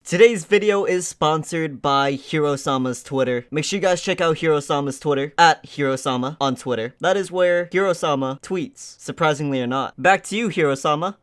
Today's video is sponsored by Hirosama's Twitter. Make sure you guys check out Hirosama's Twitter, at Hirosama on Twitter. That is where Hirosama tweets, surprisingly or not. Back to you, Hirosama.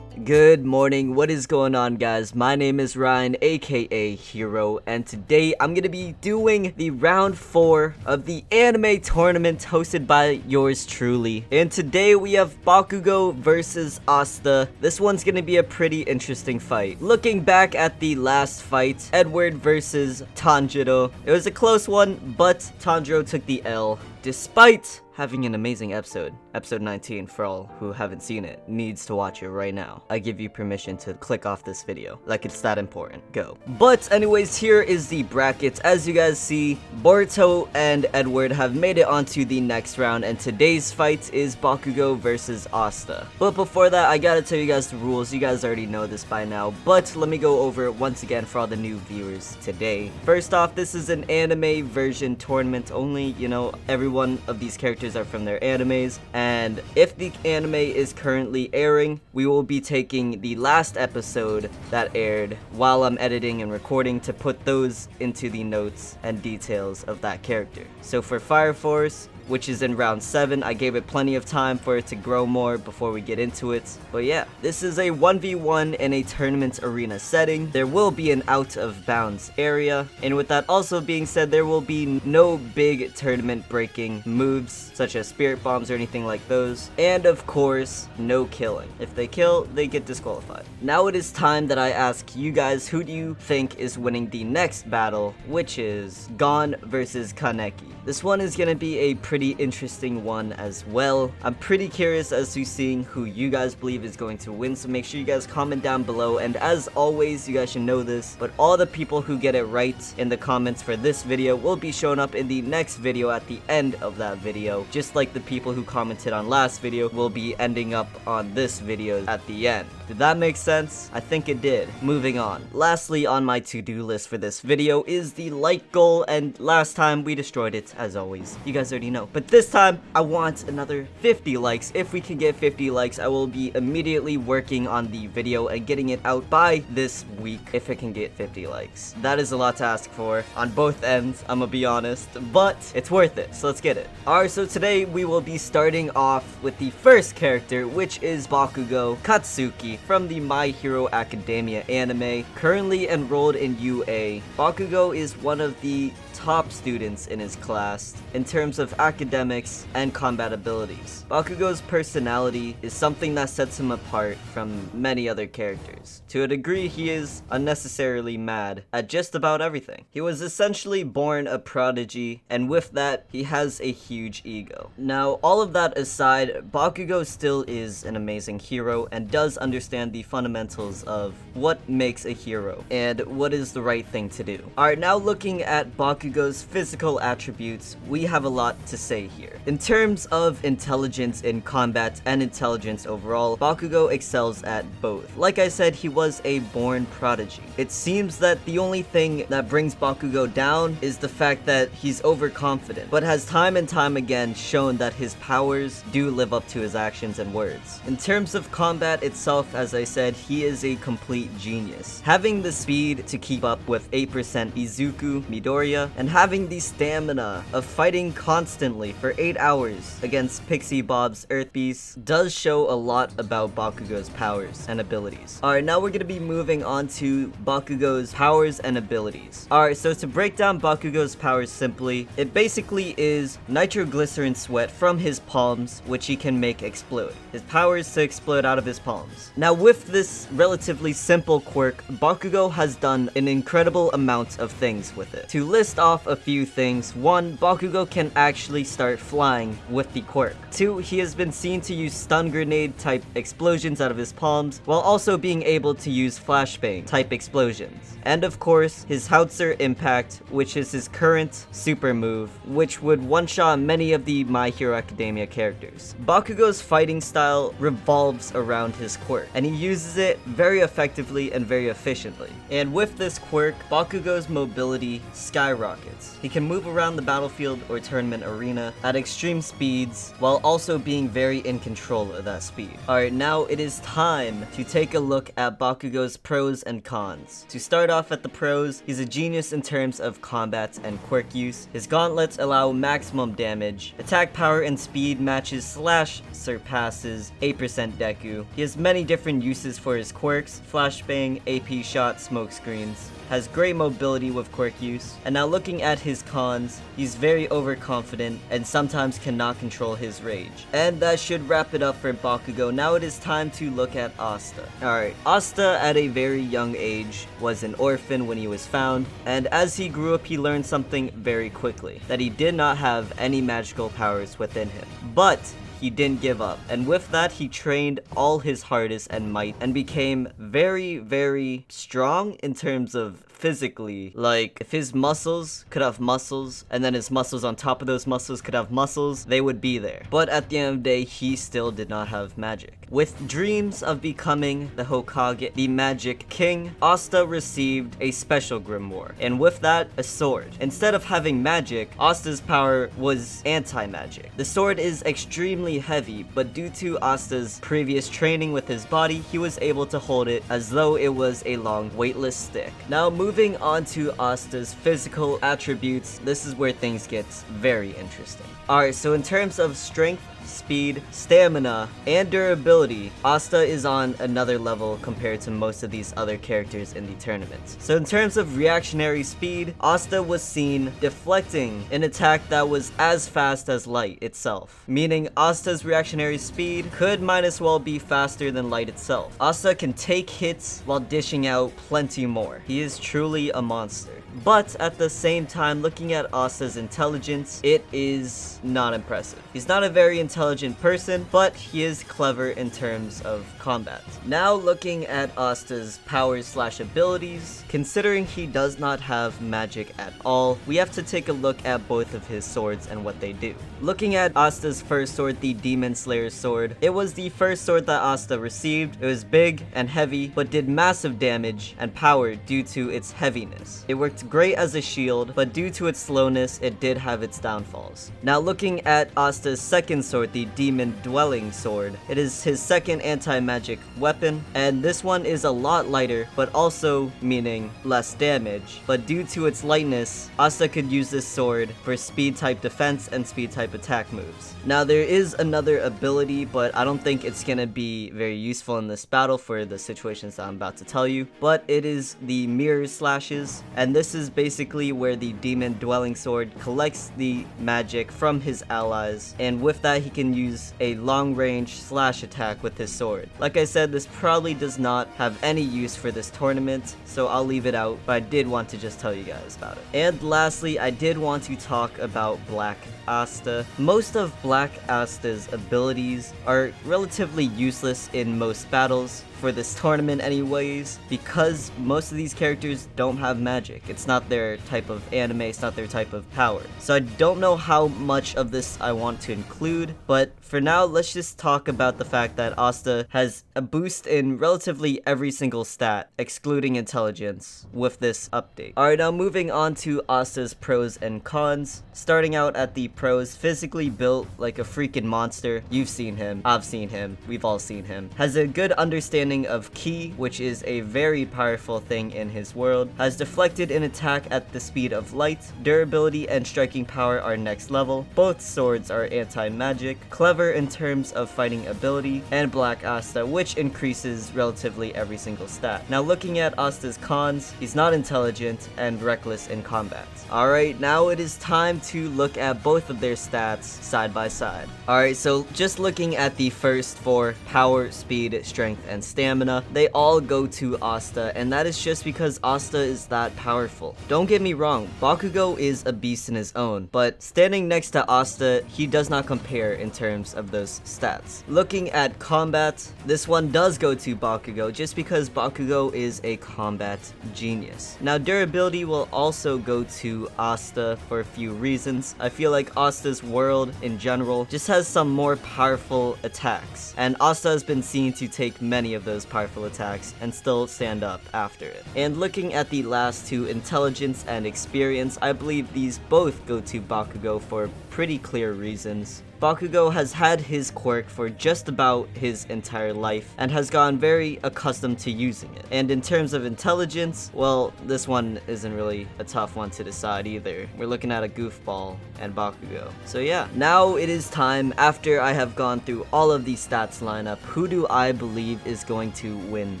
Good morning, what is going on guys? My name is Ryan, aka Hero, and today I'm gonna be doing the round 4 of the anime tournament hosted by yours truly. And today we have Bakugo versus Asta. This one's gonna be a pretty interesting fight. Looking back at the last fight, Edward versus Tanjiro, it was a close one, but Tanjiro took the L, despite having an amazing episode. Episode 19, for all who haven't seen it, needs to watch it right now. I give you permission to click off this video. Like it's that important. Go. But anyways, here is the bracket. As you guys see, Boruto and Edward have made it onto the next round, and today's fight is Bakugo versus Asta. But before that, I gotta tell you guys the rules. You guys already know this by now, but let me go over it once again for all the new viewers today. First off, this is an anime version tournament only. You know, every one of these characters are from their animes, and if the anime is currently airing, we will be taking the last episode that aired while I'm editing and recording to put those into the notes and details of that character. So for Fire Force, which is in round 7, I gave it plenty of time for it to grow more before we get into it. But yeah, this is a 1v1 in a tournament arena setting. There will be an out of bounds area, and with that also being said, there will be no big tournament breaking moves such as spirit bombs or anything like those, and of course no killing. If they kill, they get disqualified. Now it is time that I ask you guys, who do you think is winning the next battle, which is Gon versus Kaneki. This one is gonna be a pretty interesting one as well. I'm pretty curious as to seeing who you guys believe is going to win, so make sure you guys comment down below. And as always, you guys should know this, but all the people who get it right in the comments for this video will be shown up in the next video at the end of that video, just like the people who commented on last video will be ending up on this video at the end. Did that make sense? I think it did. Moving on. Lastly on my to-do list for this video is the like goal, and last time we destroyed it, as always. You guys already know. But this time, I want another 50 likes. If we can get 50 likes, I will be immediately working on the video and getting it out by this week if it can get 50 likes. That is a lot to ask for on both ends, I'm gonna be honest, but it's worth it, so let's get it. Alright, so today we will be starting off with the first character, which is Bakugo Katsuki from the My Hero Academia anime, currently enrolled in UA. Bakugo is one of the top students in his class in terms of academics and combat abilities. Bakugo's personality is something that sets him apart from many other characters. To a degree, he is unnecessarily mad at just about everything. He was essentially born a prodigy, and with that, he has a huge ego. Now, all of that aside, Bakugo still is an amazing hero and does understand the fundamentals of what makes a hero and what is the right thing to do. Alright, now looking at Bakugo's physical attributes, we have a lot to say here. In terms of intelligence in combat and intelligence overall, Bakugo excels at both. Like I said, he was a born prodigy. It seems that the only thing that brings Bakugo down is the fact that he's overconfident, but has time and time again shown that his powers do live up to his actions and words. In terms of combat itself, as I said, he is a complete genius. Having the speed to keep up with 8% Izuku Midoriya, and having the stamina of fighting constantly for 8 hours against Pixie Bob's Earth Beast does show a lot about Bakugo's powers and abilities. Alright, now we're gonna be moving on to Bakugo's powers and abilities. Alright, so to break down Bakugo's powers simply, it basically is nitroglycerin sweat from his palms, which he can make explode. His power is to explode out of his palms. Now with this relatively simple quirk, Bakugo has done an incredible amount of things with it. To list list off a few things. 1. Bakugo can actually start flying with the quirk. 2. He has been seen to use stun grenade type explosions out of his palms, while also being able to use flashbang type explosions. And of course, his Howitzer Impact, which is his current super move, which would one-shot many of the My Hero Academia characters. Bakugo's fighting style revolves around his quirk, and he uses it very effectively and very efficiently. And with this quirk, Bakugo's mobility skyrockets. He can move around the battlefield or tournament arena at extreme speeds, while also being very in control of that speed. Alright, now it is time to take a look at Bakugo's pros and cons. To start off at the pros, he's a genius in terms of combat and quirk use. His gauntlets allow maximum damage. Attack power and speed matches / surpasses 8% Deku. He has many different uses for his quirks: flashbang, AP shot, smoke screens. Has great mobility with quirk use. And now looking at his cons, he's very overconfident and sometimes cannot control his rage. And that should wrap it up for Bakugo. Now it is time to look at Asta. Alright, Asta at a very young age was an orphan when he was found, and as he grew up he learned something very quickly, that he did not have any magical powers within him. But he didn't give up, and with that he trained all his hardest and might and became very, very strong in terms of physically. Like, if his muscles could have muscles, and then his muscles on top of those muscles could have muscles, they would be there. But at the end of the day, he still did not have magic. With dreams of becoming the Hokage, the Magic King, Asta received a special grimoire, and with that, a sword. Instead of having magic, Asta's power was anti-magic. The sword is extremely heavy, but due to Asta's previous training with his body, he was able to hold it as though it was a long weightless stick. Now moving on to Asta's physical attributes, this is where things get very interesting. Alright, so in terms of strength, speed, stamina, and durability, Asta is on another level compared to most of these other characters in the tournament. So in terms of reactionary speed, Asta was seen deflecting an attack that was as fast as light itself, meaning Asta's reactionary speed could might as well be faster than light itself. Asta can take hits while dishing out plenty more. He is truly a monster. But at the same time, looking at Asta's intelligence, it is not impressive. He's not a very intelligent person, but he is clever in terms of combat. Now looking at Asta's powers / abilities, considering he does not have magic at all, we have to take a look at both of his swords and what they do. Looking at Asta's first sword, the Demon Slayer's sword, it was the first sword that Asta received. It was big and heavy, but did massive damage and power due to its heaviness. It worked great as a shield, but due to its slowness, it did have its downfalls. Now looking at Asta's second sword, the Demon Dwelling sword, it is his second anti-magic weapon, and this one is a lot lighter, but also meaning less damage. But due to its lightness, Asta could use this sword for speed type defense and speed type attack moves. Now there is another ability, but I don't think it's gonna be very useful in this battle for the situations that I'm about to tell you, but it is the Mirror Slashes, and this is basically where the Demon Dwelling sword collects the magic from his allies, and with that he can use a long range slash attack with his sword. Like I said, this probably does not have any use for this tournament, so I'll leave it out, but I did want to just tell you guys about it. And lastly, I did want to talk about Black Asta. Most of Black Asta's abilities are relatively useless in most battles, for this tournament anyways, because most of these characters don't have magic. It's not their type of anime, it's not their type of power. So I don't know how much of this I want to include, but for now, let's just talk about the fact that Asta has a boost in relatively every single stat, excluding intelligence, with this update. Alright, now moving on to Asta's pros and cons. Starting out at the pros, physically built like a freaking monster. You've seen him, I've seen him, we've all seen him. Has a good understanding of ki, which is a very powerful thing in his world. Has deflected an attack at the speed of light. Durability and striking power are next level. Both swords are anti-magic. Clever in terms of fighting ability. And Black Asta, which increases relatively every single stat. Now looking at Asta's cons, he's not intelligent and reckless in combat. Alright, now it is time to look at both of their stats side by side. Alright, so just looking at the first four: power, speed, strength, and stamina. stamina, they all go to Asta, and that is just because Asta is that powerful. Don't get me wrong, Bakugo is a beast in his own, but standing next to Asta, he does not compare in terms of those stats. Looking at combat, this one does go to Bakugo just because Bakugo is a combat genius. Now durability will also go to Asta for a few reasons. I feel like Asta's world in general just has some more powerful attacks, and Asta has been seen to take many of those powerful attacks and still stand up after it. And looking at the last two, intelligence and experience, I believe these both go to Bakugo for pretty clear reasons. Bakugo has had his quirk for just about his entire life and has gotten very accustomed to using it. And in terms of intelligence, well, this one isn't really a tough one to decide either. We're looking at a goofball and Bakugo. So yeah, now it is time, after I have gone through all of these stats lineup, who do I believe is going to win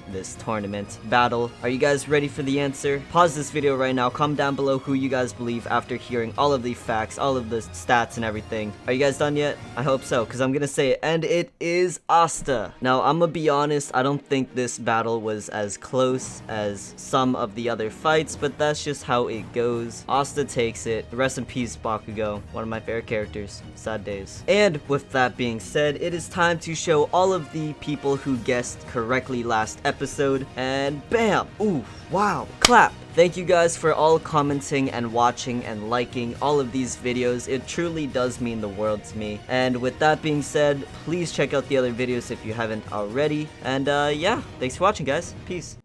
this tournament battle? Are you guys ready for the answer? Pause this video right now, comment down below who you guys believe after hearing all of the facts, all of the stats and everything. Are you guys done yet? I hope so, because I'm gonna say it, and it is Asta. Now, I'm gonna be honest, I don't think this battle was as close as some of the other fights, but that's just how it goes. Asta takes it. Rest in peace, Bakugo. One of my favorite characters. Sad days. And with that being said, it is time to show all of the people who guessed correctly last episode, and bam! Ooh, wow, clap! Thank you guys for all commenting and watching and liking all of these videos. It truly does mean the world to me. And with that being said, please check out the other videos if you haven't already. And yeah, thanks for watching, guys. Peace.